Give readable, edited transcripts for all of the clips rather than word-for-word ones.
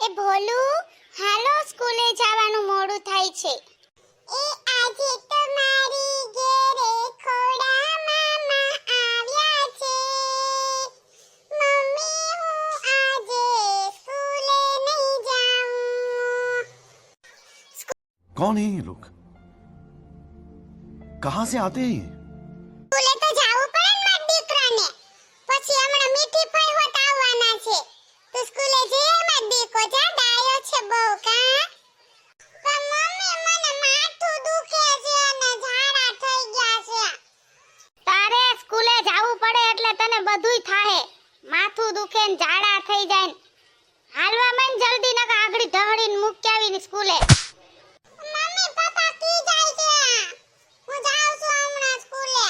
એ ભોલું, હાલો સ્કૂલે જવાનું મોડું થાય છે. એ આજે તો મારી ઘેરે ખોડા મામા આવ્યા છે. મમ્મી હું આજે સ્કૂલે નહીં જાઉં. कौन है ये लोग? कहाँ से आते हैं ये? સ્કૂલે તો જાવું પડે ને મારા દીકરાને. પછી હમણાં મીઠી ફઈ હોત આવવાના છે. તો સ્કૂલે જઈએ મારા દીકો, જા ડાયો છે બહુ કા. પણ મમ્મી મને માથું દુખે છે અને ઝાડા થઈ ગયા છે. તારે સ્કૂલે જાવું પડે એટલે તને બધુંય થાહે. માથું દુખે ને ઝાડા થઈ જાય ને. હાલવા માંડ જલ્દી, નકા આગળી ઢહડીને મૂકી આવીને સ્કૂલે. મમ્મી પપ્પા કી જાય છે? હું જાઉં છું હમણાં સ્કૂલે.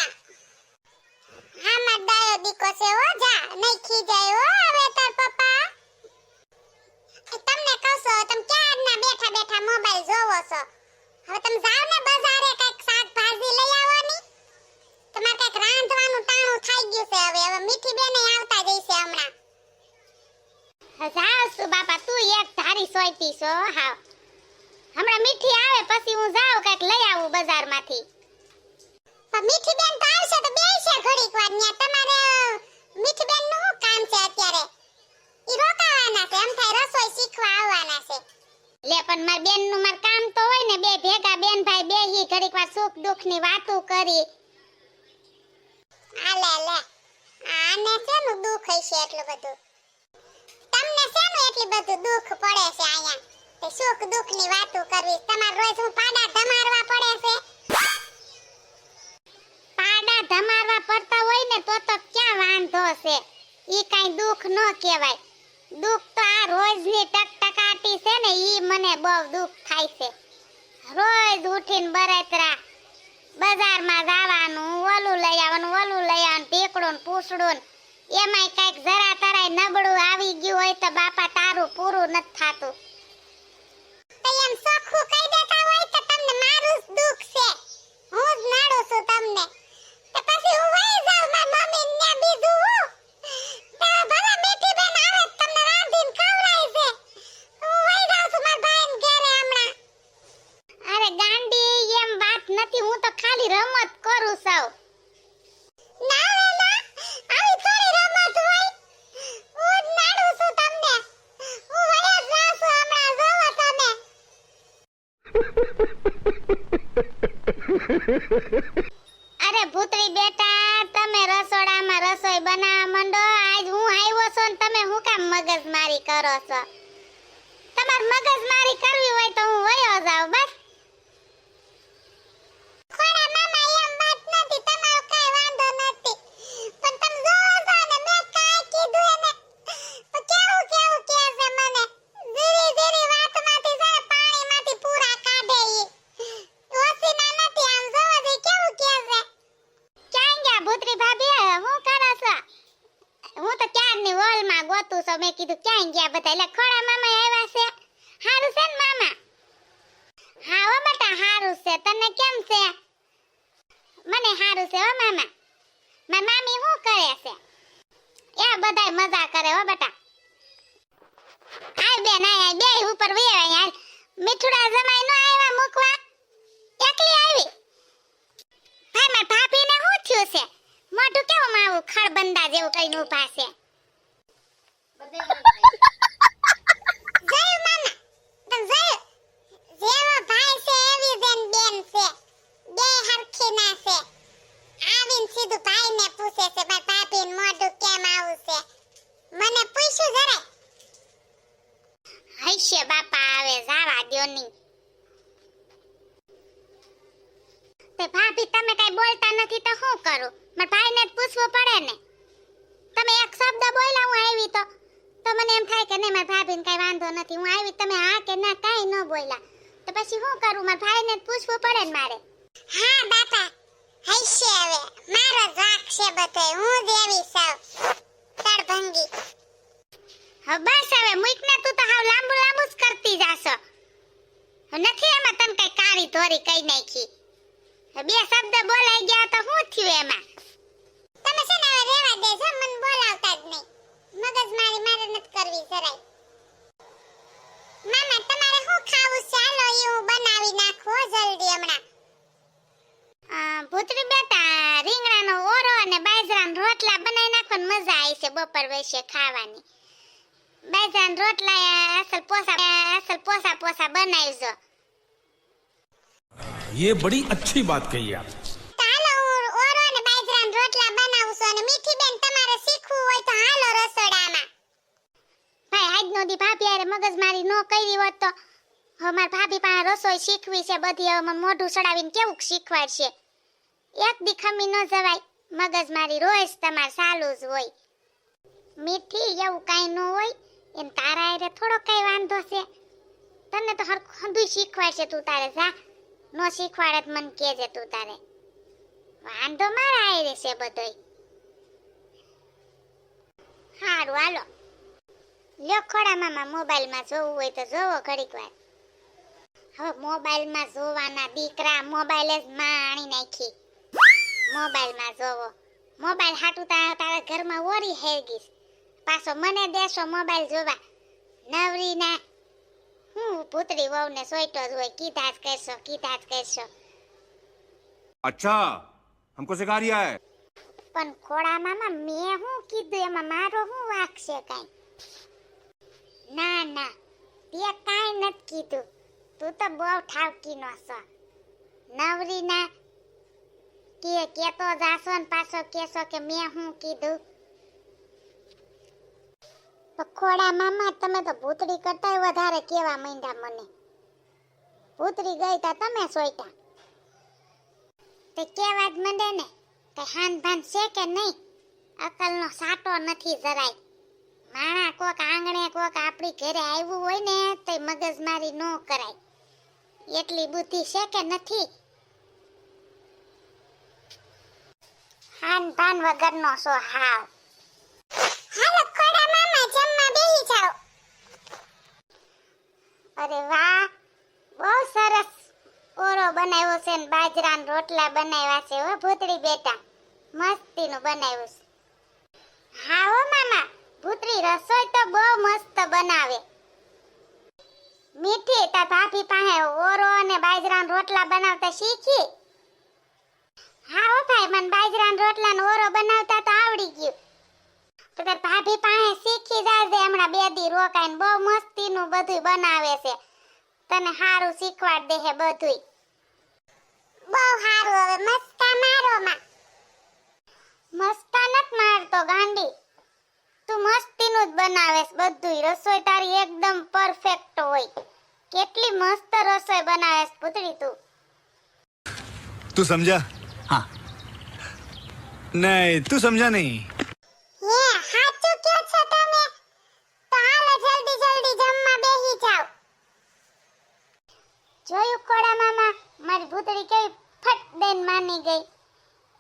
હા માર ડાયો દીકો છે હો, જા નહીં ખીજાય હો હવે તાર પપ્પા. તમને કહું છું, તમે ક્યારના બેઠા બેઠા મોબાઈલ જોવો છો. હવે તમે જાવ ને બજારે કઈક શાકભાજી લઈ આવવાની. તમારે કઈક રાંધવાનું ટાણું થઈ ગયું છે હવે. હવે મીઠી બેને આવતા જઈશે હમણાં. જાવ છું બાપા, તું એક ધારી સોયતી છો હાવ. હમણાં મીઠી આવે પછી હું જાઉં કઈક લઈ આવું બજારમાંથી. પણ મીઠી બેન તો આવશે તો બેસશે ઘડીક વાર ન્યા. તમારે મીઠી બેન નું શું કામ છે અત્યારે? ઈ રોકાવાના છે, એમ થાય રસોઈ શીખવા આવવાના છે. લે પણ માર બેન નું માર કામ તો હોય ને, બે ભેગા બેન ભાઈ બેહી ઘડીક વાર સુખ દુઃખ ની વાતો કરી. આ લે આને શેનું દુઃખ હશે એટલું બધું? તમને શેનું એટલું બધું દુઃખ પડે છે આયા? તે સુખ દુઃખ ની વાતો કરવી. તમાર રોજ હું પાડા ધમારવા પડે છે. પાડા ધમારવા પડતા હોય ને તો ક્યાં વાંધો છે? ઈ કાઈ દુઃખ ન કહેવાય. દુઃખ તો આ રોજની ટકટકાટી છે ને, ઈ મને બહુ દુઃખ થાય છે. રોજ ઉઠીને બરેતરા બજારમાં જવાનું, ઓલું લઈ આવવાનું ઢેકડું ને પૂછડું. એમાંય કઈક જરા તરાય નબળું આવી ગયું હોય તો બાપા તારું પૂરું નથી થાતું. એમ સખું કહી દેતા હોય તો તમને મારું જ દુઃખ છે. હું જ નાડું છું તમને. તો પછી હું વહી જાઉં માર મમ્મી ને બીજું હું. તો ભલા મીઠી બેન આવે તમને રાંધીને ખવડાવી છે. હું વહી જાઉં છું માર ભાઈને ઘરે હમણાં. અરે ગાંડી, એમ વાત નથી, હું તો ખાલી રમત કરું છું. ના વેલા, આવી થોડી રમત હોય. હું જ નાડું છું તમને. હું વહી જ જાઉં છું હમણાં, જોવો તમે. અરે ભૂતરી બેટા, તમે રસોડામાં રસોઈ બનાવવા માંડો. આજ હું આવ્યો છું ને તમે હું કામ મગજમારી કરો છો? તમાર મગજમારી કરવી હોય તો હું વયો જાઉં બસ. ખોડા મામા એમ વાત નથી, તમારો કાઈ વાંધો નથી. પણ તમે જોવો છો ને મેં કાઈ કીધું એને તો કેવું કહે છે મને. ધીરી વાતમાંથી જરા પાણીમાંથી પૂરા કાઢે ઈ. ઓસીના નથી, આમ જોવો દે કેવું કહે છે. ક્યાં ગયા ભૂતરી ભાભી? હું કરો છો? હું તો ક્યારની હોલમાં ગોતું છું. મેં કીધું ક્યાં ગયા બધા? એટલે ખોડા મામા આવ્યા છે. હારું છે ને મામા? હા હો બેટા હારું છે. તને કેમ છે? મને હારું છે હો મામા. મારી મામી શું કરે છે? એ બધાય મજા કરે હો બેટા. આય બેન આય બે ઉપર વેવાય યાર. મીઠુડા જમાઈ નો આવ્યા મૂકવા? એકલી આવી? ભાઈ માર ભાભીને શું થયું છે? મોઢું કેવું માવું ખડબંદા જેવું કઈને ઊભા છે. જય મામા, તમ જય. જેવો ભાઈ છે એવી બેન છે. બે હરખી ના છે. આવીને સીધું ભાઈને પૂછે છે માર ભાભીનું મોઢું કેમ આવું છે. મને પૂછ્યું જરા. હૈશે બાપા, આવે જાવા દ્યો ની. તે ભાભી તમે કઈ બોલતા નથી તો શું કરું? માર ભાઈને જ પૂછવું પડે ને. તમે એક શબ્દ બોલ્યા હું આવી તો મને એમ થાય કે નહીં માર ભાભીને કઈ વાંધો નથી. હું આવી તમે હા કે ના કાઈ ન બોલ્યા તો પછી શું કરું? માર ભાઈને જ પૂછવું પડે ને મારે. હા બાપા, હૈશે હવે મારો વાક છે બધે. હું જ એવી સાવ તડભંગી. હવે બસ હવે મૂકને, તું તો હાવ લાંબુ જ કરતી જાશો. નથી એમાં તને કઈ કાળી ધોરી કઈ નાખી. બે શબ્દ બોલાઈ ગયા તો શું થયું એમાં? તમે છે ને હવે રહેવા દેજો, મને બોલાવતા જ નહીં. મગજમારી મારે નથી કરવી જરાય. પણ મજા આવી છે બપોર વચ્ચે ખાવાની. બાજરાના રોટલા અસલ પોસા બનાવજો. ये बड़ी अच्छी बात कही आप. હાલો હું ઓરો ને બાજરાના રોટલા બનાવું છું અને મીઠી બેન તમારે શીખવું હોય તો હાલો રસોડામાં. ભાઈ આજનો દી ભાભી આરે મગજમારી નો કરી હોત તો હવે માર ભાભી પાસે રસોઈ શીખવી છે બધી. હવે મને મોઢું સડાવીને કેવું શીખવાડશે. એક દી ખમી ન જવાય. મગજમારી રોજ તમાર ચાલુ જ હોય. મીઠી એવું કાઈ ન હોય એમ તારા આરે થોડો કઈ વાંધો છે. તને તો હરખું શીખવાડશે. તું તારે જા નો શીખવાડે તો મને કહેજે. તું તારે વાંધો મારા આરે છે બધોય. હારું હાલો લ્યો ખોડા મામા મોબાઈલમાં જોવું હોય તો જોવો ઘડીક વાર. હવે મોબાઈલમાં જોવાના દીકરા મોબાઈલ જ માણી નાખી. મોબાઈલમાં જોવો. મોબાઈલ હાટું તારા ઘરમાં ઓરી હેગીશ. પાછો મને દેશો મોબાઈલ જોવા. નવરી ના હું પુતળી વહુને સોઈટો જ હોય. કીધા જ કરશો. अच्छा हमको सिखा रिया है. પણ ખોડા મામા મેં શું કીધું એમાં મારો શું વાંક છે કાઈ? ના તે કાઈ નથી કીધું. તું તો બહુ ઠાવકી નો છો. નવરી ના કેતો જાશો ને પાછો કેશો કે મેં શું કીધું. ખોડા મામા તમે તો ભૂતડી કરતાય વધારે કેવા માંડ્યા મને. ભૂતડી ગઈ તા તમે સોઈટા તે કેવા જ મંડે ને. કઈ હાન ભાન છે કે નહીં? અકલનો સાટો નથી જરાય. માણા કોક આંગણે કોક આપણી ઘરે આવ્યું હોય ને તો મગજમારી ન કરાય. એટલી બુદ્ધિ છે કે નથી? હાન ભાન વગરનો સો હાવ. હાલો ખોડા મામા જમવા બેહી જાઓ. અરે વાહ બહુ સરસ ઓરો બનાવ્યો છે ને બાજરાના રોટલા બનાવ્યા છે. હો ભૂતળી બેટા મસ્તીનું બનાવ્યું છે. હા હો મામા ભૂતળી રસોઈ તો બહુ મસ્ત બનાવે. મીઠી તા ભાભી પાસે ઓરો અને બાજરાના રોટલા બનાવતા શીખી. હા હો ભાઈ મને બાજરાના રોટલા ઓરો બનાવતા તો આવડી ગયું. તો તાર ભાભી પાસે શીખી જાજે. હમણાં 2 દી રોકાઈને બહુ મસ્તીનું બધું બનાવે છે. તને હારું શીખવાડ દે હે બધું. બહુ હારું. હવે મસ્તા મારો માં. મસ્તા નત મારતો ગાંડી. તું મસ્તીનું જ બનાવેસ બધું. રસોઈ તારી એકદમ પરફેક્ટ હોય. કેટલી મસ્ત રસોઈ બનાવેસ પુત્રી તું. तू समझा? हाँ नहीं तू समझा नहीं. હે સાચું કહો છો તમે? તો હાલો જલ્દી જમવા બેહી જાઓ. જોયું ખોડા મામા મારી ભૂતળી કેવી ફટ દઈને માની ગઈ.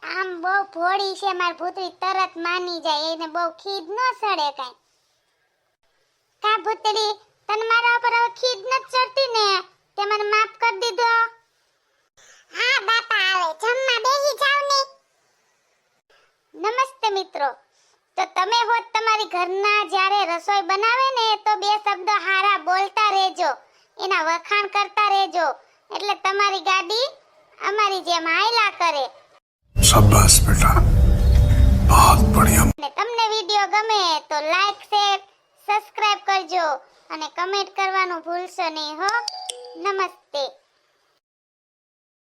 આમ બહુ ભોળી છે મારી ભૂતળી. તરત માની જાય. એને બહુ ખીદ ન સડે કાઈ. કા ભૂતળી તને મારા ઉપર હવે ખીદ ન ચડતી ને? તે મને માફ કરી દીધો. હા બાપા હવે જમવા બેહી જાવ ને. નમસ્તે મિત્રો. તો તમે હોત તમારી ઘરના જ્યારે રસોઈ બનાવે ને તો 2 શબ્દ હારા બોલતા રહેજો. એના વખાણ કરતા રહેજો. એટલે તમારી ગાડી અમારી જેમ હાયલા કરે. शाबाश बेटा बहुत बढ़िया. અને તમને વિડિયો ગમે તો લાઈક શેર સબસ્ક્રાઇબ કરજો અને કમેન્ટ કરવાનું ભૂલશો નહીં હો. નમસ્તે.